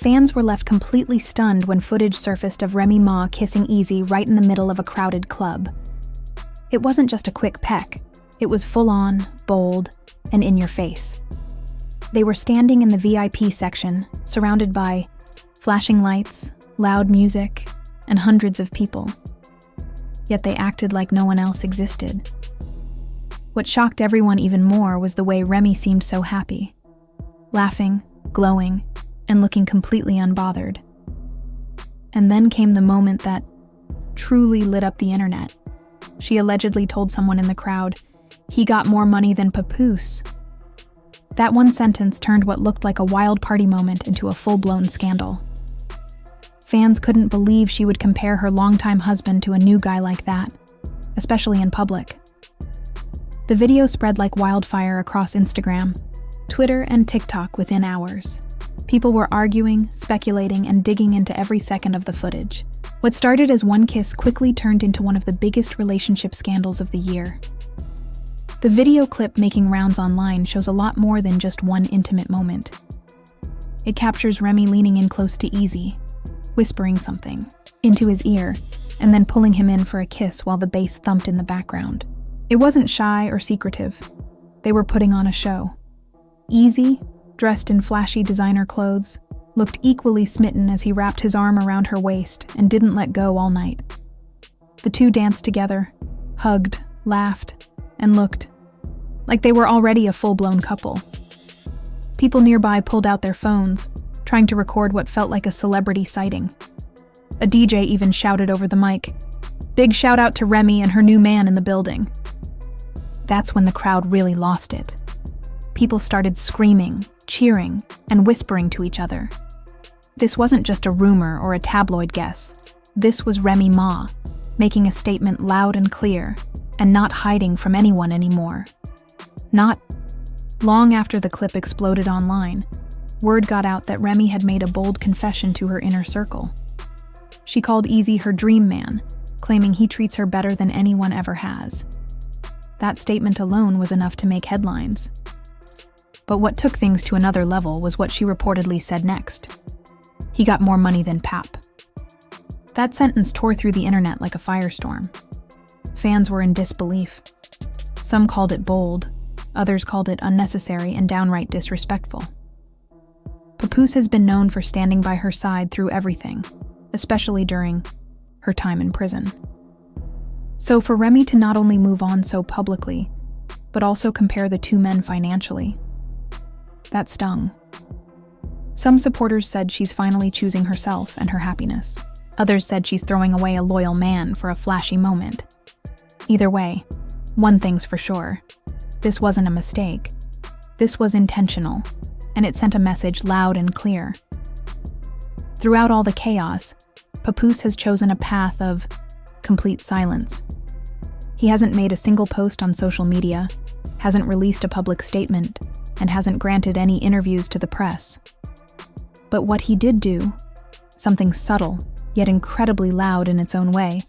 Fans were left completely stunned when footage surfaced of Remy Ma kissing Eazy right in the middle of a crowded club. It wasn't just a quick peck. It was full-on, bold, and in your face. They were standing in the VIP section, surrounded by flashing lights, loud music, and hundreds of people. Yet they acted like no one else existed. What shocked everyone even more was the way Remy seemed so happy, laughing, glowing, and looking completely unbothered. And then came the moment that truly lit up the internet. She allegedly told someone in the crowd, "He got more money than Papoose." That one sentence turned what looked like a wild party moment into a full-blown scandal. Fans couldn't believe she would compare her longtime husband to a new guy like that, especially in public. The video spread like wildfire across Instagram, Twitter, and TikTok within hours. People were arguing, speculating, and digging into every second of the footage. What started as one kiss quickly turned into one of the biggest relationship scandals of the year. The video clip making rounds online shows a lot more than just one intimate moment. It captures Remy leaning in close to Eazy, whispering something into his ear, and then pulling him in for a kiss while the bass thumped in the background. It wasn't shy or secretive. They were putting on a show. Eazy, dressed in flashy designer clothes, looked equally smitten as he wrapped his arm around her waist and didn't let go all night. The two danced together, hugged, laughed, and looked like they were already a full-blown couple. People nearby pulled out their phones, trying to record what felt like a celebrity sighting. A DJ even shouted over the mic, "Big shout out to Remy and her new man in the building." That's when the crowd really lost it. People started screaming, cheering, and whispering to each other. This wasn't just a rumor or a tabloid guess. This was Remy Ma, making a statement loud and clear, and not hiding from anyone anymore. Not long after the clip exploded online, word got out that Remy had made a bold confession to her inner circle. She called Eazy her dream man, claiming he treats her better than anyone ever has. That statement alone was enough to make headlines. But what took things to another level was what she reportedly said next. "He got more money than Pap." That sentence tore through the internet like a firestorm. Fans were in disbelief. Some called it bold, others called it unnecessary and downright disrespectful. Papoose has been known for standing by her side through everything, especially during her time in prison. So for Remy to not only move on so publicly, but also compare the two men financially, that stung. Some supporters said she's finally choosing herself and her happiness. Others said she's throwing away a loyal man for a flashy moment. Either way, one thing's for sure. This wasn't a mistake. This was intentional, and it sent a message loud and clear. Throughout all the chaos, Papoose has chosen a path of complete silence. He hasn't made a single post on social media, hasn't released a public statement, and hasn't granted any interviews to the press. But what he did do, something subtle, yet incredibly loud in its own way,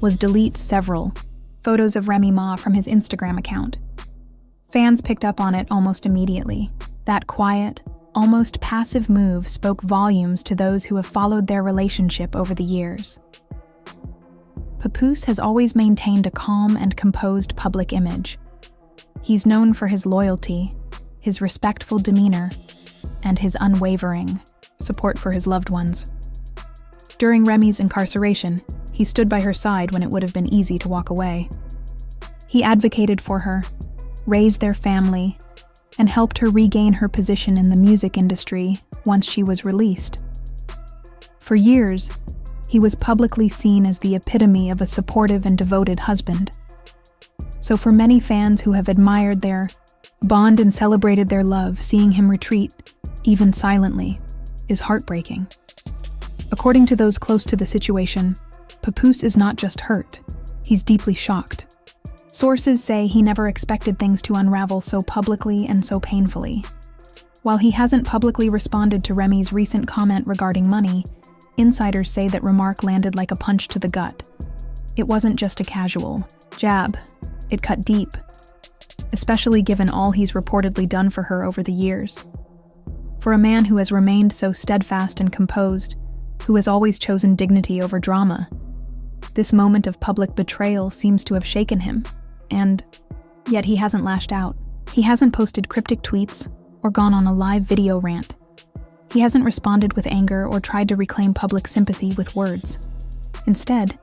was delete several photos of Remy Ma from his Instagram account. Fans picked up on it almost immediately. That quiet, almost passive move spoke volumes to those who have followed their relationship over the years. Papoose has always maintained a calm and composed public image. He's known for his loyalty, his respectful demeanor, and his unwavering support for his loved ones. During Remy's incarceration, he stood by her side when it would have been easy to walk away. He advocated for her, raised their family, and helped her regain her position in the music industry once she was released. For years, he was publicly seen as the epitome of a supportive and devoted husband. So for many fans who have admired their bond and celebrated their love, seeing him retreat, even silently, is heartbreaking. According to those close to the situation, Papoose is not just hurt, he's deeply shocked. Sources say he never expected things to unravel so publicly and so painfully. While he hasn't publicly responded to Remy's recent comment regarding money, insiders say that remark landed like a punch to the gut. It wasn't just a casual jab, it cut deep, especially given all he's reportedly done for her over the years. For a man who has remained so steadfast and composed, who has always chosen dignity over drama, this moment of public betrayal seems to have shaken him, and yet he hasn't lashed out. He hasn't posted cryptic tweets or gone on a live video rant. He hasn't responded with anger or tried to reclaim public sympathy with words. Instead,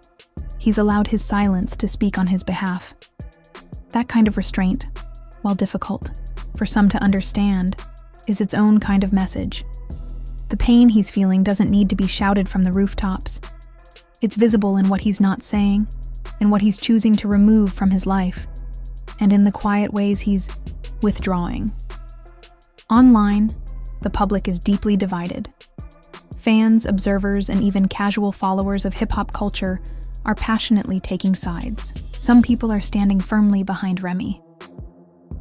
he's allowed his silence to speak on his behalf. That kind of restraint, while difficult for some to understand, is its own kind of message. The pain he's feeling doesn't need to be shouted from the rooftops. It's visible in what he's not saying, in what he's choosing to remove from his life, and in the quiet ways he's withdrawing. Online, the public is deeply divided. Fans, observers, and even casual followers of hip-hop culture are passionately taking sides. Some people are standing firmly behind Remy.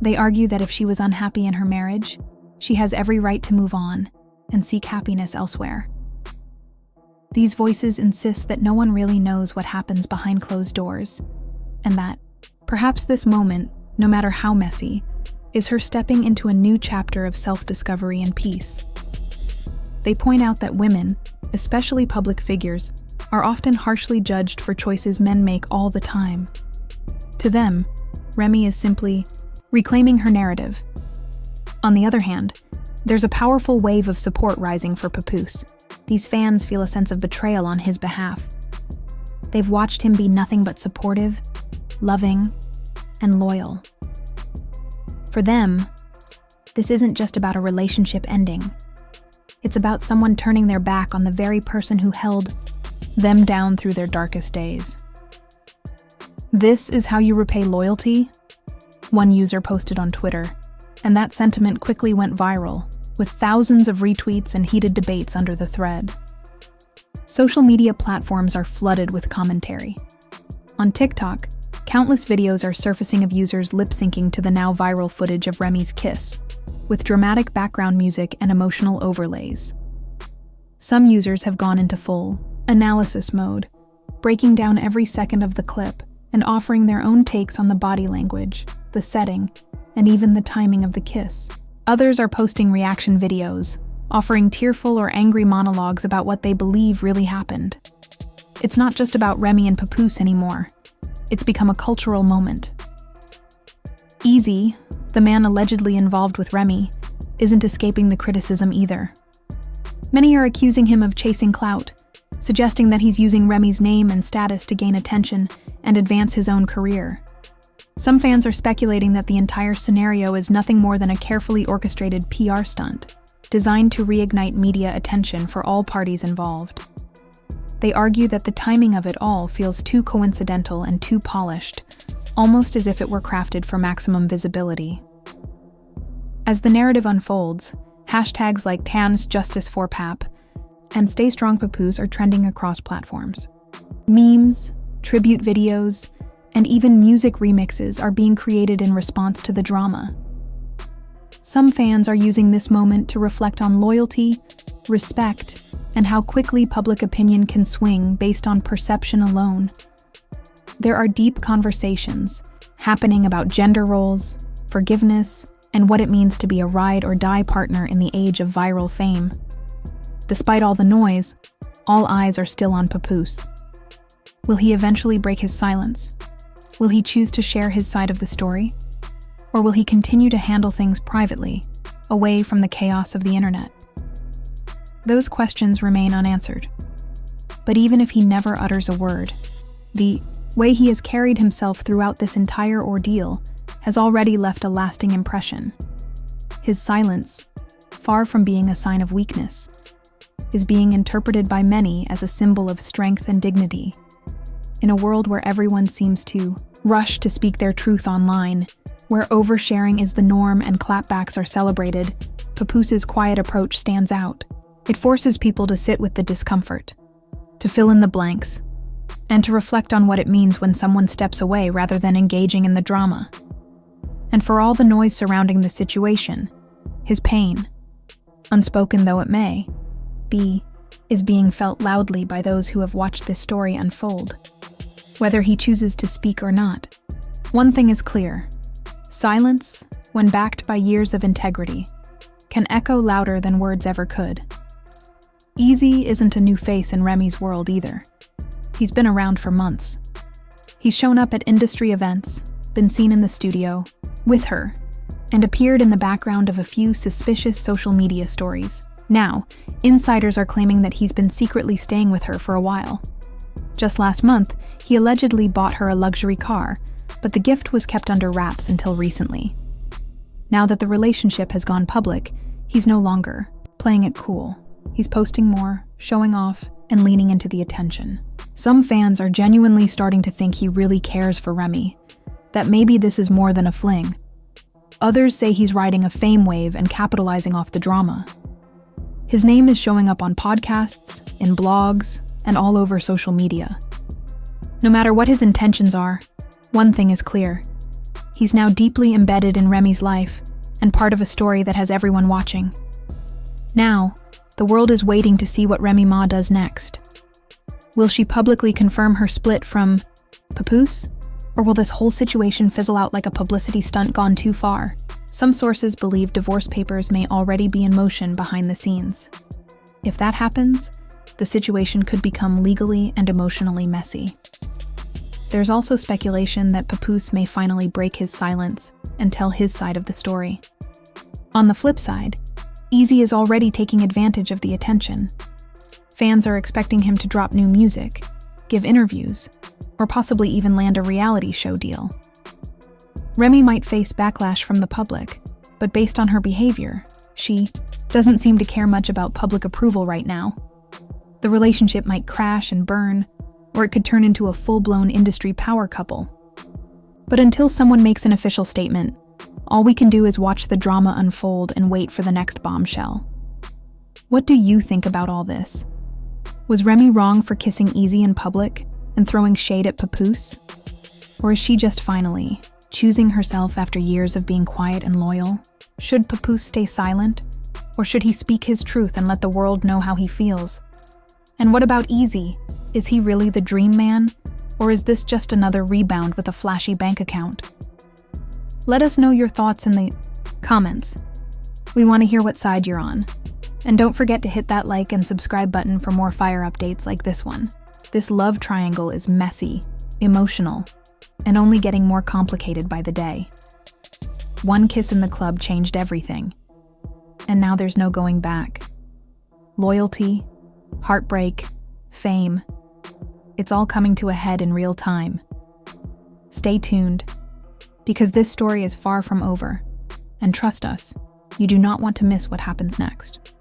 They argue that if she was unhappy in her marriage, she has every right to move on and seek happiness elsewhere. These voices insist that no one really knows what happens behind closed doors, and that, perhaps this moment, no matter how messy, is her stepping into a new chapter of self-discovery and peace. They point out that women, especially public figures, are often harshly judged for choices men make all the time. To them, Remy is simply reclaiming her narrative. On the other hand, there's a powerful wave of support rising for Papoose. These fans feel a sense of betrayal on his behalf. They've watched him be nothing but supportive, loving, and loyal. For them, this isn't just about a relationship ending. It's about someone turning their back on the very person who held them down through their darkest days. "This is how you repay loyalty?" one user posted on Twitter, and that sentiment quickly went viral, with thousands of retweets and heated debates under the thread. Social media platforms are flooded with commentary. On TikTok, countless videos are surfacing of users lip-syncing to the now viral footage of Remy's kiss, with dramatic background music and emotional overlays. Some users have gone into full analysis mode, breaking down every second of the clip and offering their own takes on the body language, the setting, and even the timing of the kiss. Others are posting reaction videos, offering tearful or angry monologues about what they believe really happened. It's not just about Remy and Papoose anymore. It's become a cultural moment. Eazy, the man allegedly involved with Remy, isn't escaping the criticism either. Many are accusing him of chasing clout, suggesting that he's using Remy's name and status to gain attention and advance his own career. Some fans are speculating that the entire scenario is nothing more than a carefully orchestrated PR stunt, designed to reignite media attention for all parties involved. They argue that the timing of it all feels too coincidental and too polished, almost as if it were crafted for maximum visibility. As the narrative unfolds, hashtags like Tans Justice for Pap and Stay Strong Papoose are trending across platforms. Memes, tribute videos, and even music remixes are being created in response to the drama. Some fans are using this moment to reflect on loyalty, respect, and how quickly public opinion can swing based on perception alone. There are deep conversations happening about gender roles, forgiveness, and what it means to be a ride-or-die partner in the age of viral fame. Despite all the noise, all eyes are still on Papoose. Will he eventually break his silence? Will he choose to share his side of the story? Or will he continue to handle things privately, away from the chaos of the internet? Those questions remain unanswered. But even if he never utters a word, the way he has carried himself throughout this entire ordeal has already left a lasting impression. His silence, far from being a sign of weakness, is being interpreted by many as a symbol of strength and dignity. In a world where everyone seems to rush to speak their truth online, where oversharing is the norm and clapbacks are celebrated, Papoose's quiet approach stands out. It forces people to sit with the discomfort, to fill in the blanks, and to reflect on what it means when someone steps away rather than engaging in the drama. And for all the noise surrounding the situation, his pain, unspoken though it may be, is being felt loudly by those who have watched this story unfold. Whether he chooses to speak or not, one thing is clear: silence, when backed by years of integrity, can echo louder than words ever could. Eazy isn't a new face in Remy's world either. He's been around for months. He's shown up at industry events, been seen in the studio, with her, and appeared in the background of a few suspicious social media stories. Now, insiders are claiming that he's been secretly staying with her for a while. Just last month, he allegedly bought her a luxury car, but the gift was kept under wraps until recently. Now that the relationship has gone public, he's no longer playing it cool. He's posting more, showing off, and leaning into the attention. Some fans are genuinely starting to think he really cares for Remy, that maybe this is more than a fling. Others say he's riding a fame wave and capitalizing off the drama. His name is showing up on podcasts, in blogs, and all over social media. No matter what his intentions are, one thing is clear. He's now deeply embedded in Remy's life and part of a story that has everyone watching. Now, the world is waiting to see what Remy Ma does next. Will she publicly confirm her split from Papoose? Or will this whole situation fizzle out like a publicity stunt gone too far? Some sources believe divorce papers may already be in motion behind the scenes. If that happens, the situation could become legally and emotionally messy. There's also speculation that Papoose may finally break his silence and tell his side of the story. On the flip side, Eazy is already taking advantage of the attention. Fans are expecting him to drop new music, give interviews, or possibly even land a reality show deal. Remy might face backlash from the public, but based on her behavior, she doesn't seem to care much about public approval right now. The relationship might crash and burn, or it could turn into a full-blown industry power couple. But until someone makes an official statement, all we can do is watch the drama unfold and wait for the next bombshell. What do you think about all this? Was Remy wrong for kissing Eazy in public and throwing shade at Papoose? Or is she just finally choosing herself after years of being quiet and loyal? Should Papoose stay silent? Or should he speak his truth and let the world know how he feels? And what about Eazy? Is he really the dream man? Or is this just another rebound with a flashy bank account? Let us know your thoughts in the comments. We want to hear what side you're on. And don't forget to hit that like and subscribe button for more fire updates like this one. This love triangle is messy, emotional, and only getting more complicated by the day. One kiss in the club changed everything. And now there's no going back. Loyalty, heartbreak, fame. It's all coming to a head in real time. Stay tuned, because this story is far from over. And trust us, you do not want to miss what happens next.